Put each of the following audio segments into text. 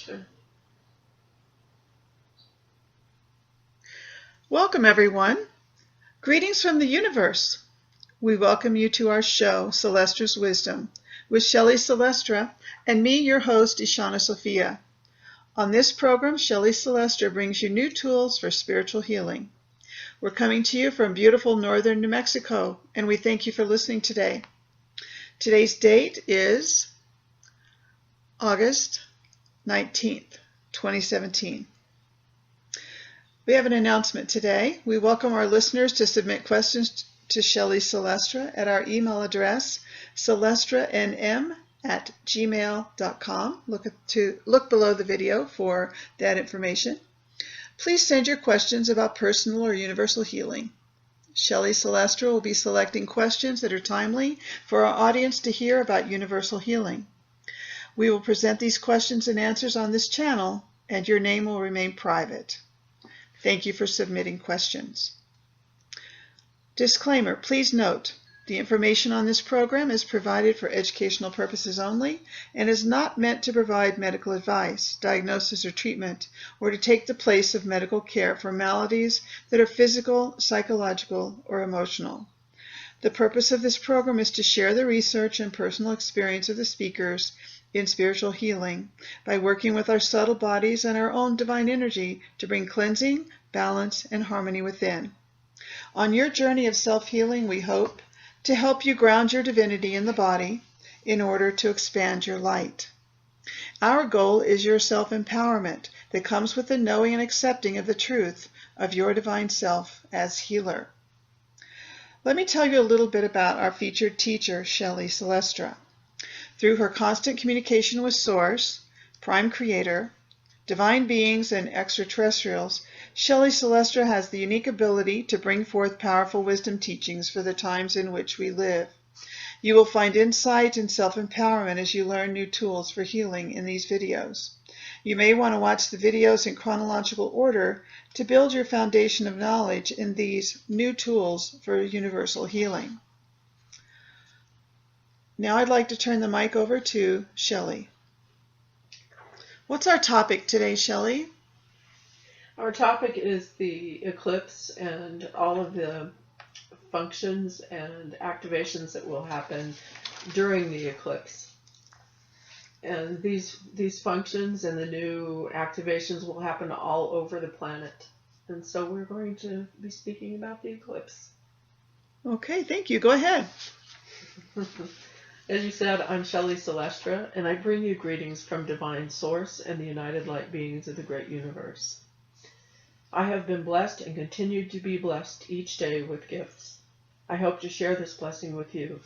Sure. Welcome, everyone. Greetings from the universe. We welcome you to our show, Celestra's Wisdom, with Shelley Celestra and me, your host, Ishana Sophia. On this program, Shelley Celestra brings you new tools for spiritual healing. We're coming to you from beautiful northern New Mexico, and we thank you for listening today. Today's date is August 19th, 2017. We have an announcement today. We welcome our listeners to submit questions to Shelley Celestra at our email address, celestranm@gmail.com. Look below the video for that information. Please send your questions about personal or universal healing. Shelley Celestra will be selecting questions that are timely for our audience to hear about universal healing. We will present these questions and answers on this channel, and your name will remain private. Thank you for submitting questions. Disclaimer, please note, the information on this program is provided for educational purposes only and is not meant to provide medical advice, diagnosis, or treatment, or to take the place of medical care for maladies that are physical, psychological, or emotional. The purpose of this program is to share the research and personal experience of the speakers in spiritual healing by working with our subtle bodies and our own divine energy to bring cleansing, balance, and harmony within. On your journey of self-healing, we hope to help you ground your divinity in the body in order to expand your light. Our goal is your self-empowerment that comes with the knowing and accepting of the truth of your divine self as healer. Let me tell you a little bit about our featured teacher, Shelley Celestra. Through her constant communication with Source, Prime Creator, divine beings, and extraterrestrials, Shelley Celestra has the unique ability to bring forth powerful wisdom teachings for the times in which we live. You will find insight and self-empowerment as you learn new tools for healing in these videos. You may want to watch the videos in chronological order to build your foundation of knowledge in these new tools for universal healing. Now I'd like to turn the mic over to Shelley. What's our topic today, Shelley? Our topic is the eclipse and all of the functions and activations that will happen during the eclipse. And these functions and the new activations will happen all over the planet. And so we're going to be speaking about the eclipse. Okay, thank you. Go ahead. As you said, I'm Shelley Celestra, and I bring you greetings from Divine Source and the United Light Beings of the Great Universe. I have been blessed and continue to be blessed each day with gifts. I hope to share this blessing with you.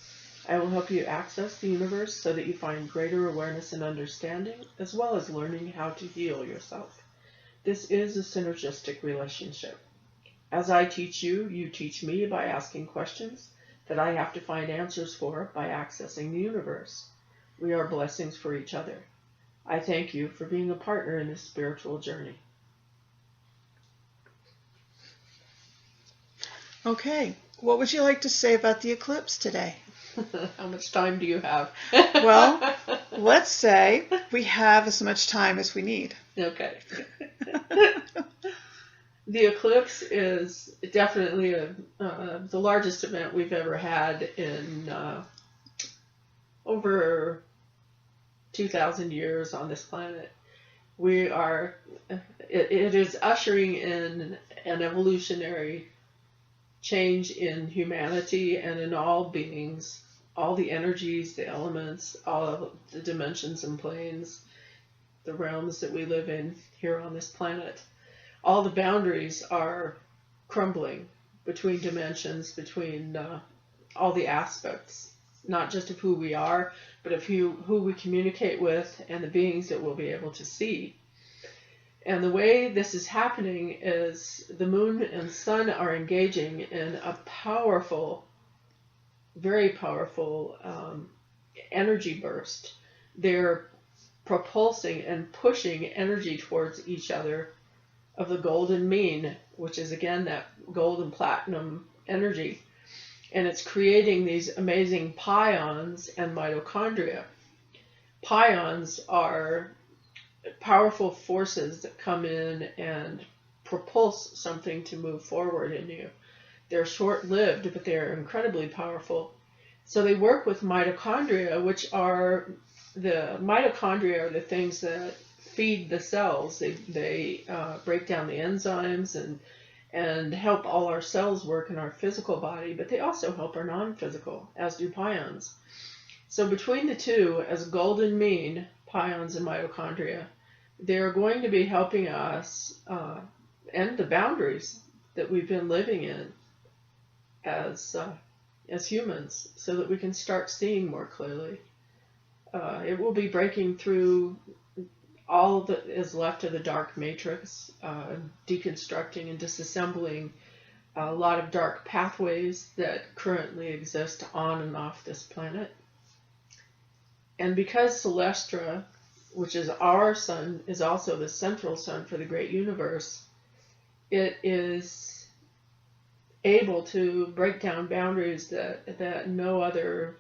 I will help you access the universe so that you find greater awareness and understanding, as well as learning how to heal yourself. This is a synergistic relationship. As I teach you, you teach me by asking questions that I have to find answers for by accessing the universe. We are blessings for each other. I thank you for being a partner in this spiritual journey. Okay, what would you like to say about the eclipse today? How much time do you have? Well, let's say we have as much time as we need. Okay. The eclipse is definitely the largest event we've ever had in over 2,000 years on this planet. It is ushering in an evolutionary change in humanity and in all beings, all the energies, the elements, all of the dimensions and planes, the realms that we live in here on this planet. All the boundaries are crumbling between dimensions, between all the aspects, not just of who we are, but of who we communicate with and the beings that we'll be able to see. And the way this is happening is the moon and sun are engaging in a powerful, very powerful energy burst. They're propulsing and pushing energy towards each other of the golden mean, which is again that gold and platinum energy. And it's creating these amazing pions and mitochondria. Pions are powerful forces that come in and propulse something to move forward in you. They're short-lived, but they're incredibly powerful. So they work with mitochondria, which are the things that feed the cells. They break down the enzymes and help all our cells work in our physical body, but they also help our non-physical, as do pions. So between the two, as golden mean, pions and mitochondria, they're going to be helping us end the boundaries that we've been living in as humans, so that we can start seeing more clearly. It will be breaking through all that is left of the dark matrix, deconstructing and disassembling a lot of dark pathways that currently exist on and off this planet. And because Celestra, which is our sun, is also the central sun for the great universe, it is able to break down boundaries that no other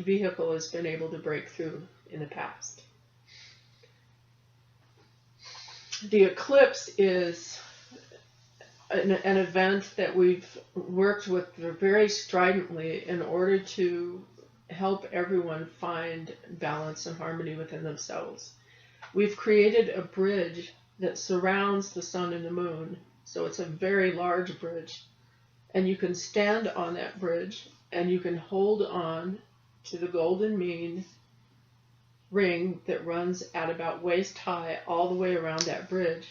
vehicle has been able to break through in the past. The eclipse is an event that we've worked with very stridently in order to help everyone find balance and harmony within themselves. We've created a bridge that surrounds the sun and the moon, so it's a very large bridge. And you can stand on that bridge and you can hold on to the golden mean ring that runs at about waist high all the way around that bridge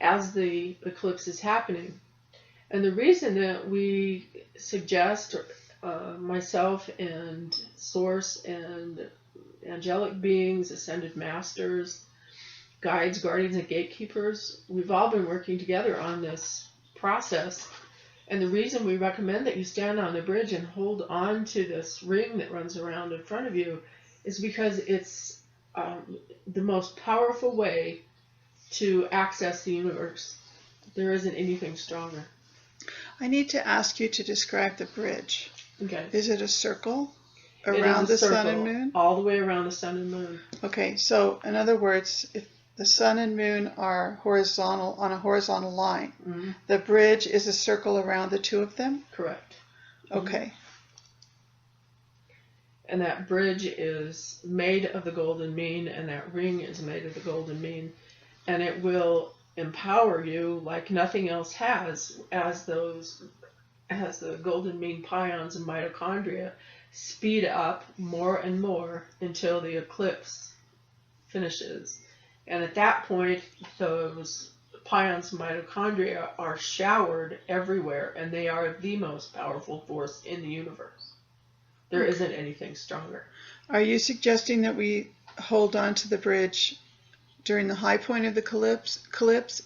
as the eclipse is happening. And the reason that we suggest, myself and Source and angelic beings, ascended masters, guides, guardians, and gatekeepers, we've all been working together on this process. And the reason we recommend that you stand on the bridge and hold on to this ring that runs around in front of you is because it's the most powerful way to access the universe. There isn't anything stronger. I need to ask you to describe the bridge. Okay. Is it a circle around the sun and moon? All the way around the sun and moon. Okay, so in other words, if the sun and moon are horizontal on a horizontal line, Mm-hmm. the bridge is a circle around the two of them? Correct. Okay. And that bridge is made of the golden mean, and that ring is made of the golden mean, and it will empower you like nothing else has as the golden mean pions and mitochondria speed up more and more until the eclipse finishes. And at that point, those pions and mitochondria are showered everywhere, and they are the most powerful force in the universe. There isn't anything stronger. Are you suggesting that we hold on to the bridge during the high point of the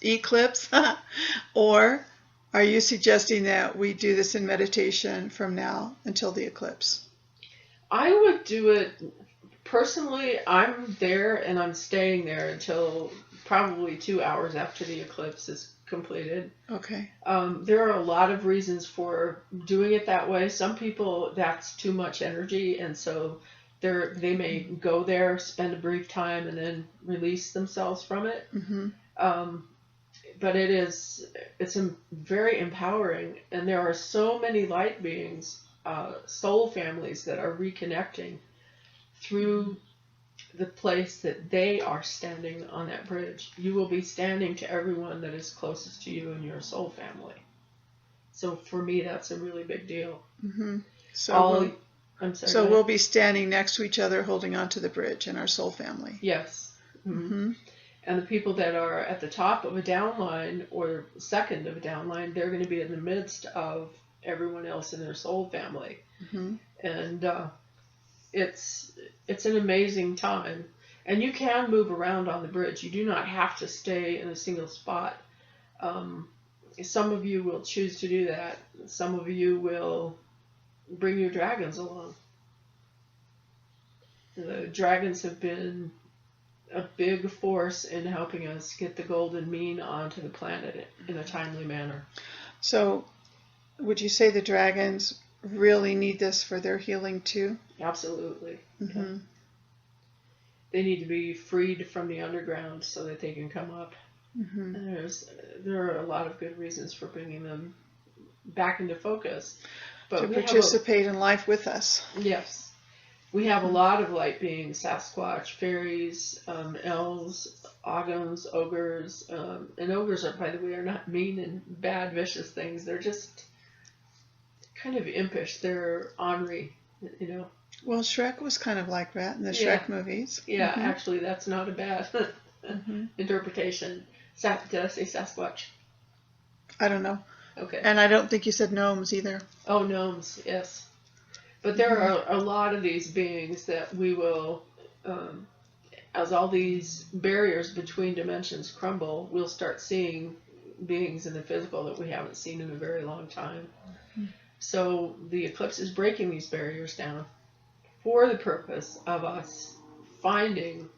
eclipse? Or are you suggesting that we do this in meditation from now until the eclipse? I would do it, personally, I'm there and I'm staying there until probably 2 hours after the eclipse is completed. Okay. There are a lot of reasons for doing it that way. Some people, that's too much energy, and so they may go there, spend a brief time, and then release themselves from it. Mm-hmm. But it's very empowering, and there are so many light beings, soul families that are reconnecting through the place that they are standing on that bridge. You will be standing to everyone that is closest to you in your soul family. So for me, that's a really big deal. Mm-hmm. So I'm sorry. So we'll be standing next to each other, holding onto the bridge in our soul family. Yes. Mm-hmm. Mm-hmm. And the people that are at the top of a downline or second of a downline, they're going to be in the midst of everyone else in their soul family. Mm-hmm. And it's an amazing time. And you can move around on the bridge. You do not have to stay in a single spot. Some of you will choose to do that. Some of you will bring your dragons along. The dragons have been a big force in helping us get the golden mean onto the planet in a timely manner. So would you say the dragons really need this for their healing too? Absolutely. Mm-hmm. they need to be freed from the underground so that they can come up. Mm-hmm. And there are a lot of good reasons for bringing them back into focus. But To we participate in life with us. Yes. We have a lot of light beings, Sasquatch, fairies, elves, ogons, ogres. And ogres, by the way, are not mean and bad, vicious things. They're just kind of impish. They're ornery, you know. Well, Shrek was kind of like that in the Shrek movies. Yeah, actually, that's not a bad interpretation. Did I say Sasquatch? I don't know. Okay. And I don't think you said gnomes either. Oh, gnomes, yes. But there are a lot of these beings that we will, as all these barriers between dimensions crumble, we'll start seeing beings in the physical that we haven't seen in a very long time. So the eclipse is breaking these barriers down for the purpose of us finding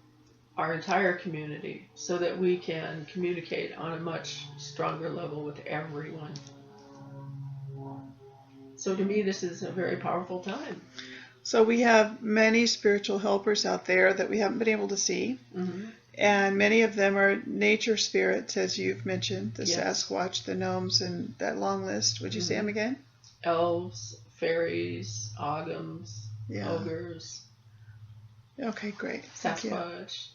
our entire community so that we can communicate on a much stronger level with everyone. So to me, this is a very powerful time. So we have many spiritual helpers out there that we haven't been able to see. Mm-hmm. And many of them are nature spirits, as you've mentioned, the Yes. Sasquatch, the gnomes, and that long list. Would you say them again? Elves, fairies, ogres, ogres. Okay, great. Thank you. Sasquatch.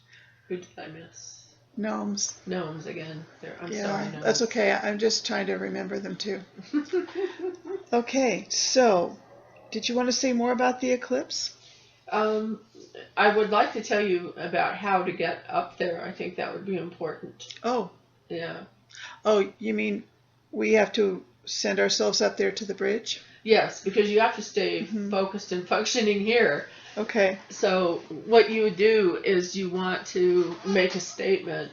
Who did I miss? Gnomes. Gnomes again. I'm Yeah, sorry, gnomes. that's okay. I'm just trying to remember them too. Okay, so did you want to say more about the eclipse? I would like to tell you about how to get up there. I think that would be important. Oh. Yeah. Oh, you mean we have to send ourselves up there to the bridge? Yes, because you have to stay focused and functioning here. Okay. So what you would do is you want to make a statement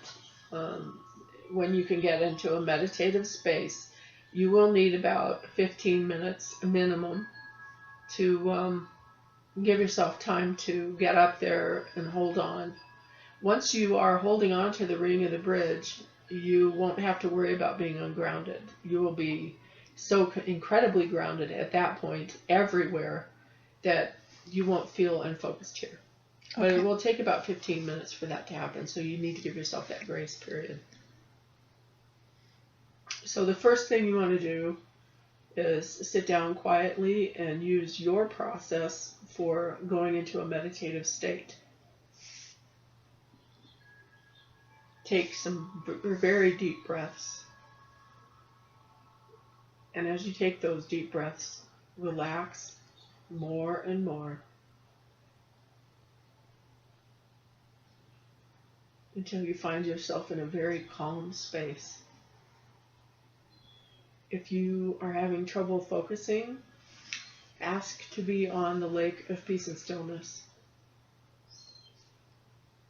when you can get into a meditative space. You will need about 15 minutes minimum to give yourself time to get up there and hold on. Once you are holding on to the ring of the bridge, you won't have to worry about being ungrounded. You will be so incredibly grounded at that point everywhere that you won't feel unfocused here. But it will take about 15 minutes for that to happen, so you need to give yourself that grace period. So the first thing you want to do is sit down quietly and use your process for going into a meditative state. Take some very deep breaths. And as you take those deep breaths, relax more and more until you find yourself in a very calm space. If you are having trouble focusing, ask to be on the lake of peace and stillness.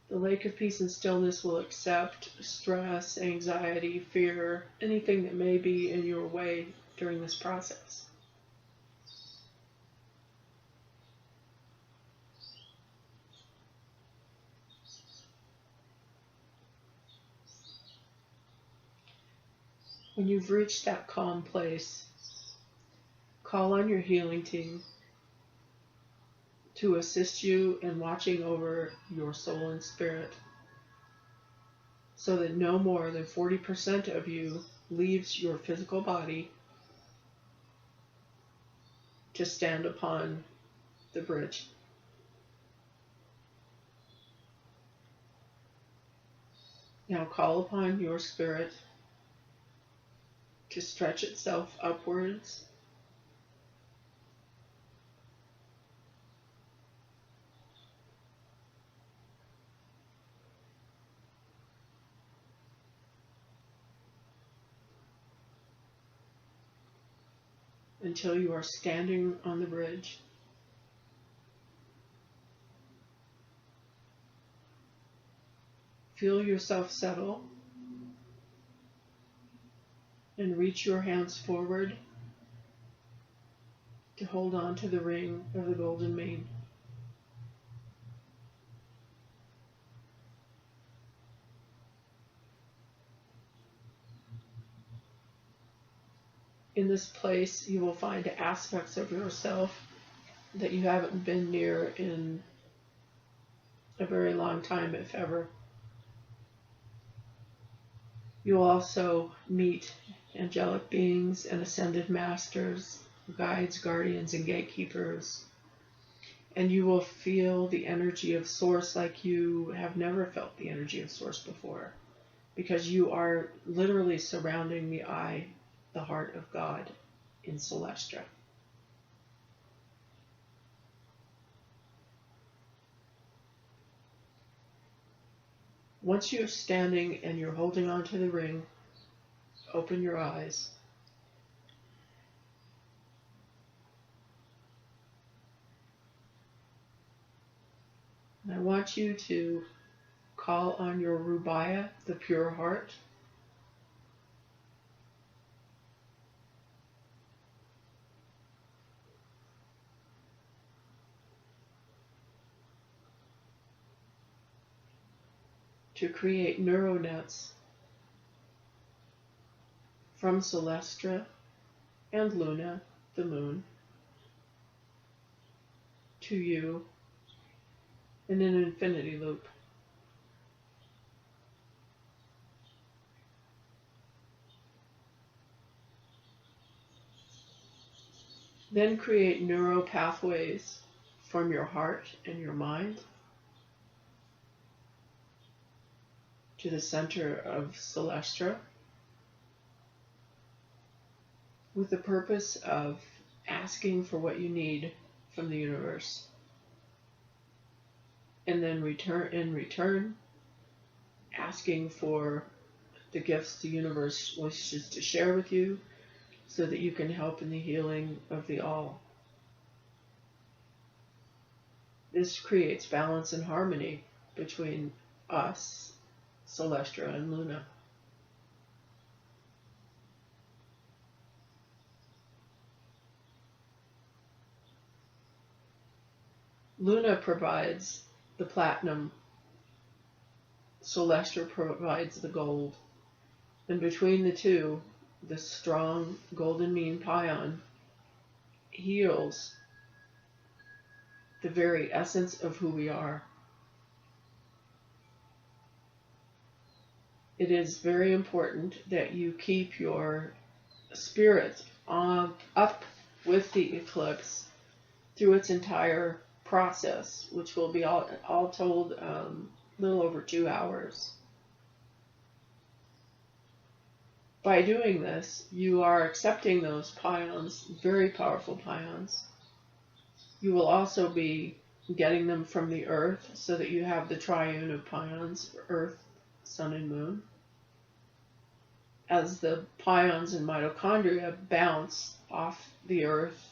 The lake of peace and stillness will accept stress, anxiety, fear, anything that may be in your way during this process. When you've reached that calm place, call on your healing team to assist you in watching over your soul and spirit so that no more than 40% of you leaves your physical body to stand upon the bridge. Now call upon your spirit to stretch itself upwards until you are standing on the bridge. Feel yourself settle and reach your hands forward to hold on to the ring of the golden mane. In this place, you will find aspects of yourself that you haven't been near in a very long time, if ever. You'll also meet angelic beings and ascended masters, guides, guardians, and gatekeepers. And you will feel the energy of Source like you have never felt the energy of Source before, because you are literally surrounding the eye, the heart of God in Celestra. Once you're standing and you're holding on to the ring, open your eyes. And I want you to call on your Rubaya, the pure heart. To create neuronets from Celestra and Luna, the moon, to you in an infinity loop. Then create neural pathways from your heart and your mind to the center of Celestra, with the purpose of asking for what you need from the universe. And then in return, asking for the gifts the universe wishes to share with you so that you can help in the healing of the all. This creates balance and harmony between us, Celestra, and Luna. Luna provides the platinum, Celestra provides the gold, and between the two, the strong golden mean pion heals the very essence of who we are. It is very important that you keep your spirit up with the eclipse through its entire process, which will be all told a little over 2 hours. By doing this, you are accepting those pions, very powerful pions. You will also be getting them from the earth so that you have the triune of pions, earth, sun, and moon. As the pions and mitochondria bounce off the earth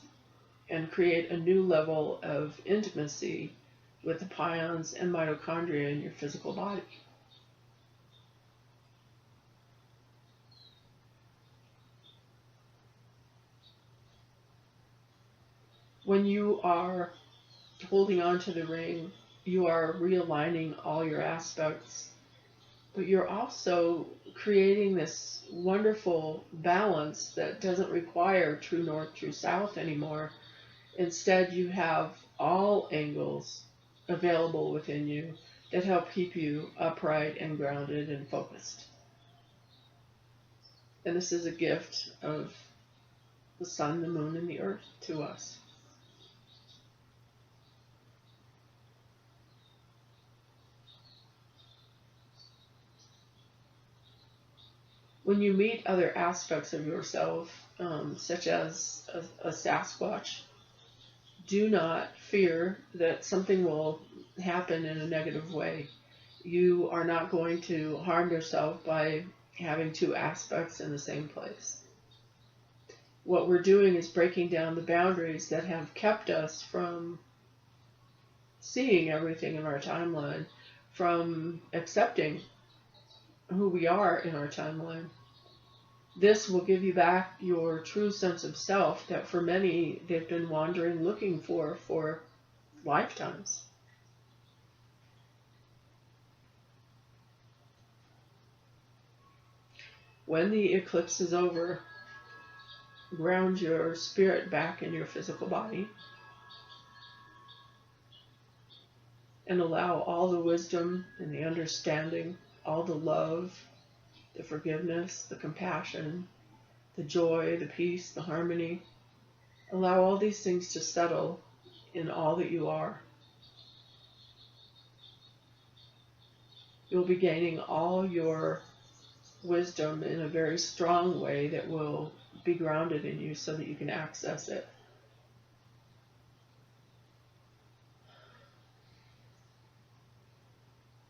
and create a new level of intimacy with the pions and mitochondria in your physical body. When you are holding on to the ring, you are realigning all your aspects, but you're also creating this wonderful balance that doesn't require true north, true south anymore. Instead, you have all angles available within you that help keep you upright and grounded and focused. And this is a gift of the sun, the moon, and the earth to us. When you meet other aspects of yourself, such as a Sasquatch, do not fear that something will happen in a negative way. You are not going to harm yourself by having two aspects in the same place. What we're doing is breaking down the boundaries that have kept us from seeing everything in our timeline, from accepting who we are in our timeline. This will give you back your true sense of self that for many they've been wandering looking for lifetimes. When the eclipse is over, ground your spirit back in your physical body. and allow all the wisdom and the understanding, all the love, the forgiveness, the compassion, the joy, the peace, the harmony. Allow all these things to settle in all that you are. You'll be gaining all your wisdom in a very strong way that will be grounded in you so that you can access it.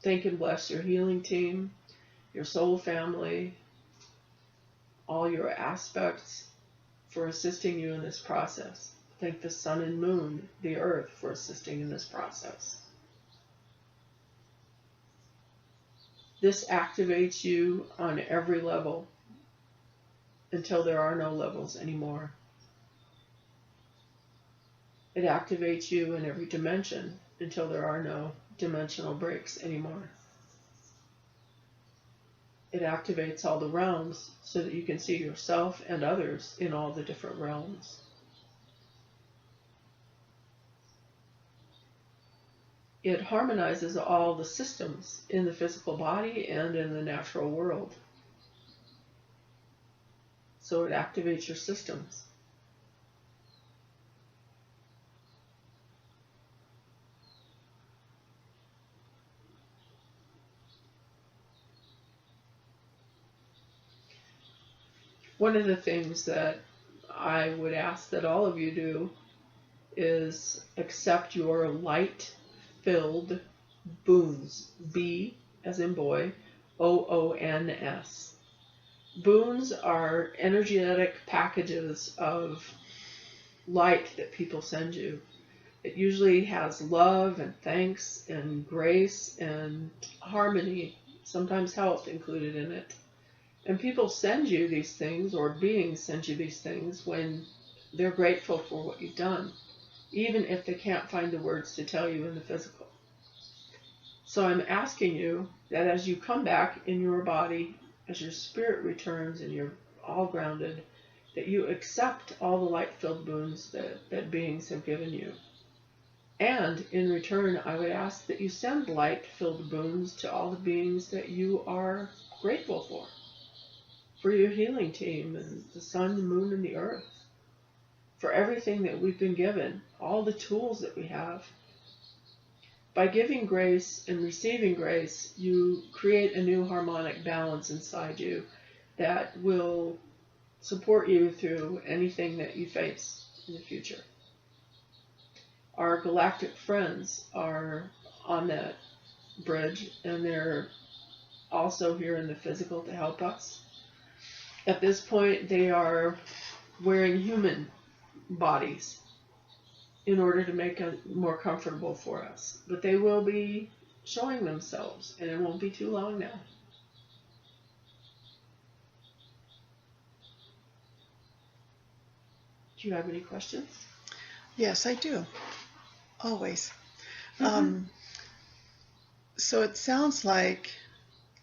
Thank and bless your healing team, your soul family, all your aspects for assisting you in this process. Thank the sun and moon, the earth, for assisting in this process. This activates you on every level until there are no levels anymore. It activates you in every dimension until there are no dimensional breaks anymore. It activates all the realms so that you can see yourself and others in all the different realms. It harmonizes all the systems in the physical body and in the natural world. So it activates your systems. One of the things that I would ask that all of you do is accept your light-filled boons. B as in boy, O-O-N-S. Boons are energetic packages of light that people send you. It usually has love and thanks and grace and harmony, sometimes health included in it. And people send you these things, or beings send you these things when they're grateful for what you've done, even if they can't find the words to tell you in the physical. So I'm asking you that as you come back in your body, as your spirit returns and you're all grounded, that you accept all the light-filled boons that beings have given you. And in return, I would ask that you send light-filled boons to all the beings that you are grateful for your healing team and the sun, the moon, and the earth, for everything that we've been given, all the tools that we have. By giving grace and receiving grace, you create a new harmonic balance inside you that will support you through anything that you face in the future. Our galactic friends are on that bridge, and they're also here in the physical to help us. At this point, they are wearing human bodies in order to make it more comfortable for us. But they will be showing themselves, and it won't be too long now. Do you have any questions? Yes, I do. Always. So it sounds like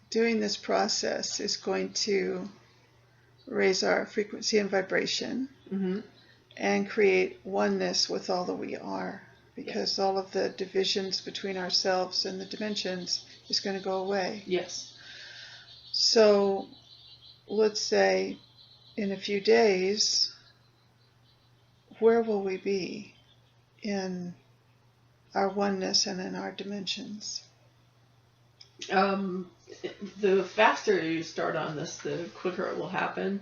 doing this process is going to raise our frequency and vibration and create oneness with all that we are, because all of the divisions between ourselves and the dimensions is going to go away. Yes. So let's say in a few days, where will we be in our oneness and in our dimensions? The faster you start on this, the quicker it will happen.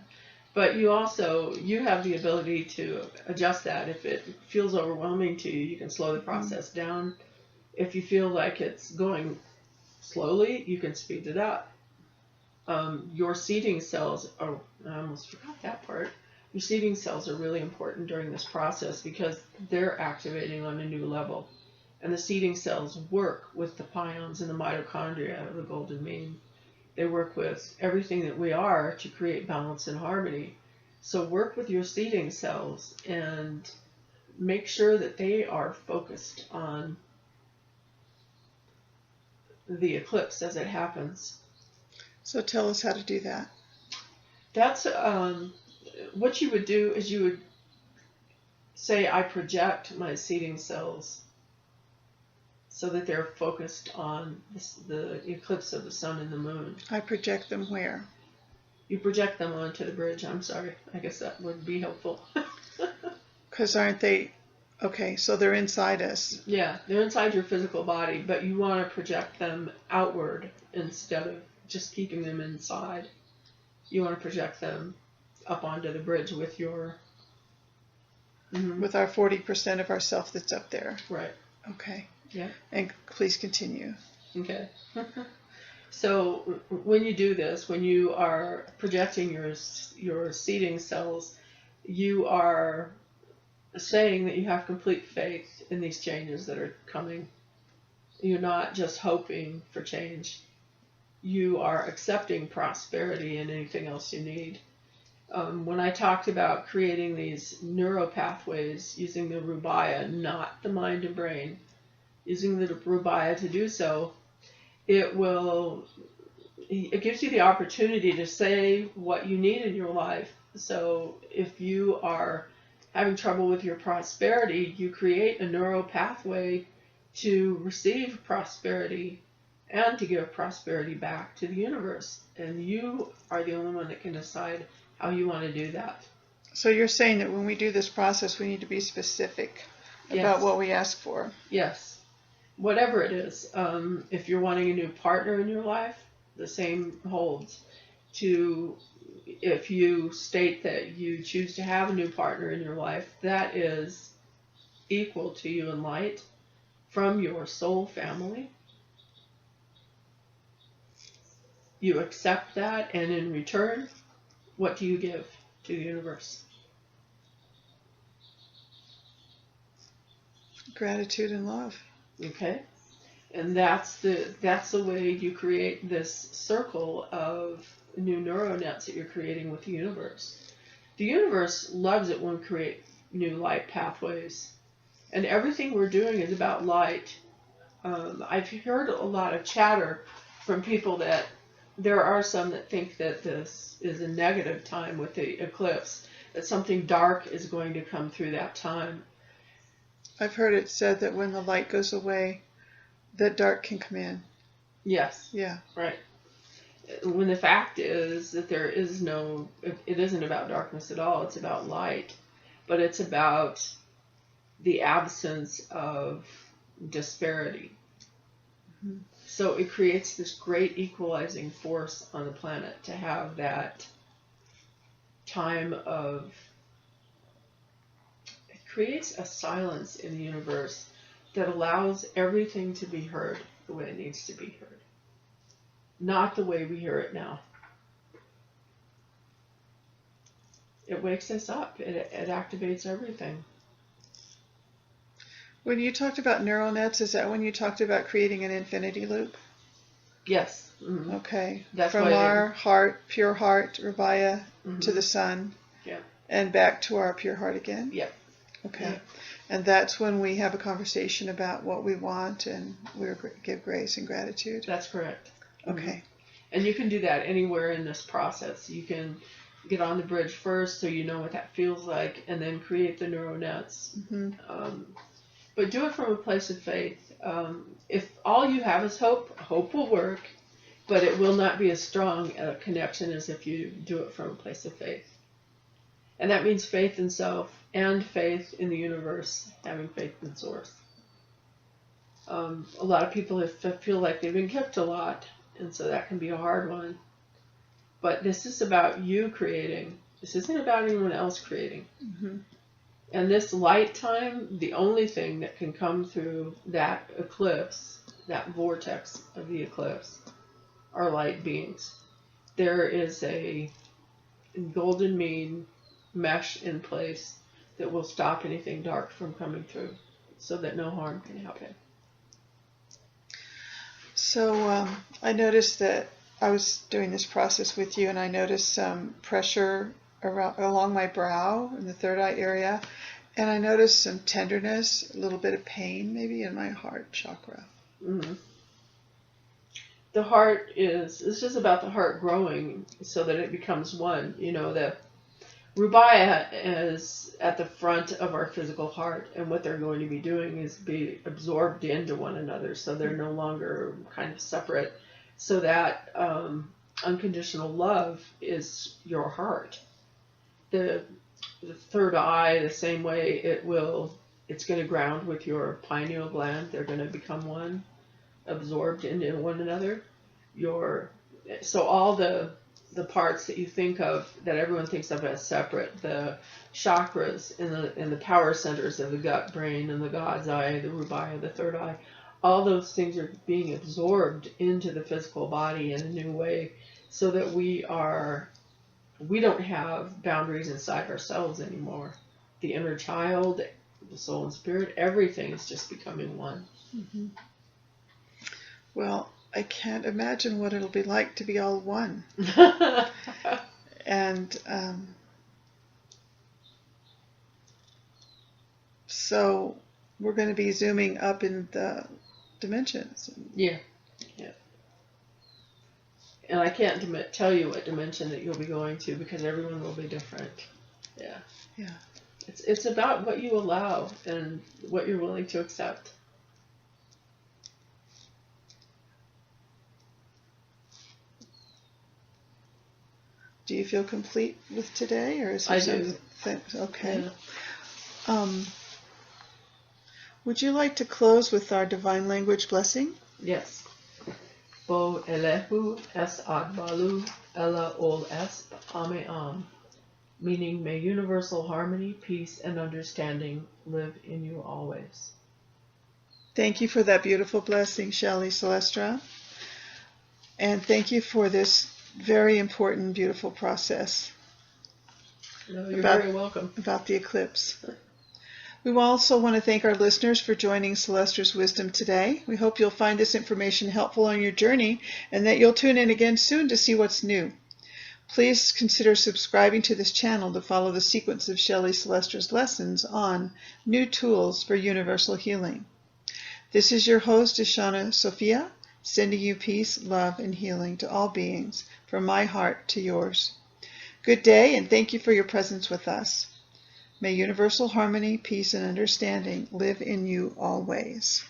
But you have the ability to adjust that. If it feels overwhelming to you, you can slow the process down. If you feel like it's going slowly, you can speed it up. Your seeding cells, I almost forgot that part. Your seeding cells are really important during this process because they're activating on a new level. And the seeding cells work with the pions and the mitochondria of the golden mean. They work with everything that we are to create balance and harmony. So work with your seeding cells and make sure that they are focused on the eclipse as it happens. So tell us how to do that. That's what you would do is you would say, I project my seeding cells so that they're focused on the eclipse of the sun and the moon. I project them where? You project them onto the bridge. I'm sorry. I guess that would be helpful. Because aren't they, okay, so they're inside us. Yeah, they're inside your physical body, but you want to project them outward instead of just keeping them inside. You want to project them up onto the bridge with your... With our 40% of ourself that's up there. Right. Okay. Yeah. And please continue. Okay. So when you do this, when you are projecting your seeding cells, you are saying that you have complete faith in these changes that are coming. You're not just hoping for change. You are accepting prosperity and anything else you need. When I talked about creating these neural pathways using the rubaya, not the mind and brain, using the rubaya to do so, it gives you the opportunity to say what you need in your life. So if you are having trouble with your prosperity, you create a neural pathway to receive prosperity and to give prosperity back to the universe. And you are the only one that can decide how you want to do that. So you're saying that when we do this process, we need to be specific about what we ask for. Yes. Whatever it is. If you're wanting a new partner in your life, the same holds. If you state that you choose to have a new partner in your life, that is equal to you in light from your soul family. You accept that, and in return, what do you give to the universe? Gratitude and love. Okay? And that's the way you create this circle of new neural nets that you're creating with the universe. The universe loves it when we create new light pathways. And everything we're doing is about light. I've heard a lot of chatter from people that there are some that think that this is a negative time with the eclipse, that something dark is going to come through that time. I've heard it said that when the light goes away, that dark can come in. Yes. Yeah. Right. When the fact is that there is no, it isn't about darkness at all, it's about light. But it's about the absence of disparity. Mm-hmm. So it creates this great equalizing force on the planet to have that time of, it creates a silence in the universe that allows everything to be heard the way it needs to be heard. Not the way we hear it now. It wakes us up. It activates everything. When you talked about neural nets, is that when you talked about creating an infinity loop? Yes. Mm-hmm. Okay. That's from our heart, pure heart, Rubaya, to the sun. Yeah. And back to our pure heart again? Yep. Okay. Yeah. And that's when we have a conversation about what we want and we give grace and gratitude? That's correct. Okay. Mm-hmm. And you can do that anywhere in this process. You can get on the bridge first so you know what that feels like, and then create the neural nets. Mm-hmm. But do it from a place of faith. If all you have is hope, hope will work, but it will not be as strong a connection as if you do it from a place of faith. And that means faith in self and faith in the universe, having faith in Source. A lot of people feel like they've been kicked a lot, and so that can be a hard one. But this is about you creating. This isn't about anyone else creating. Mm-hmm. And this light time, the only thing that can come through that eclipse, that vortex of the eclipse, are light beings. There is a golden mean mesh in place that will stop anything dark from coming through so that no harm can happen. So I noticed that I was doing this process with you, and I noticed some pressure along my brow in the third eye area, and I noticed some tenderness, a little bit of pain maybe in my heart chakra. Mm-hmm. The heart it's just about the heart growing so that it becomes one. You know, that Rubaya is at the front of our physical heart, and what they're going to be doing is be absorbed into one another, so they're no longer kind of separate. So that unconditional love is your heart. The third eye, the same way it's going to ground with your pineal gland. They're going to become one, absorbed into one another. So all the parts that you think of, that everyone thinks of as separate, the chakras in the power centers of the gut, brain, and the God's eye, the rubaya, the third eye, all those things are being absorbed into the physical body in a new way, so that we don't have boundaries inside ourselves anymore. The inner child, the soul and spirit, everything is just becoming one. Mm-hmm. Well, I can't imagine what it'll be like to be all one. And so we're going to be zooming up in the dimensions. Yeah. And I can't tell you what dimension that you'll be going to, because everyone will be different. Yeah. It's about what you allow and what you're willing to accept. Do you feel complete with today, or is there I do. Okay. Yeah. Would you like to close with our divine language blessing? Yes. Bo elehu es adbalu ella ol esp ameam, meaning may universal harmony, peace, and understanding live in you always. Thank you for that beautiful blessing, Shelley Celestra. And thank you for this very important, beautiful process. No, you're very welcome. About the eclipse. We also want to thank our listeners for joining Celestra's Wisdom today. We hope you'll find this information helpful on your journey, and that you'll tune in again soon to see what's new. Please consider subscribing to this channel to follow the sequence of Shelley Celestra's lessons on New Tools for Universal Healing. This is your host, Ishana Sophia, sending you peace, love, and healing to all beings, from my heart to yours. Good day, and thank you for your presence with us. May universal harmony, peace, and understanding live in you always.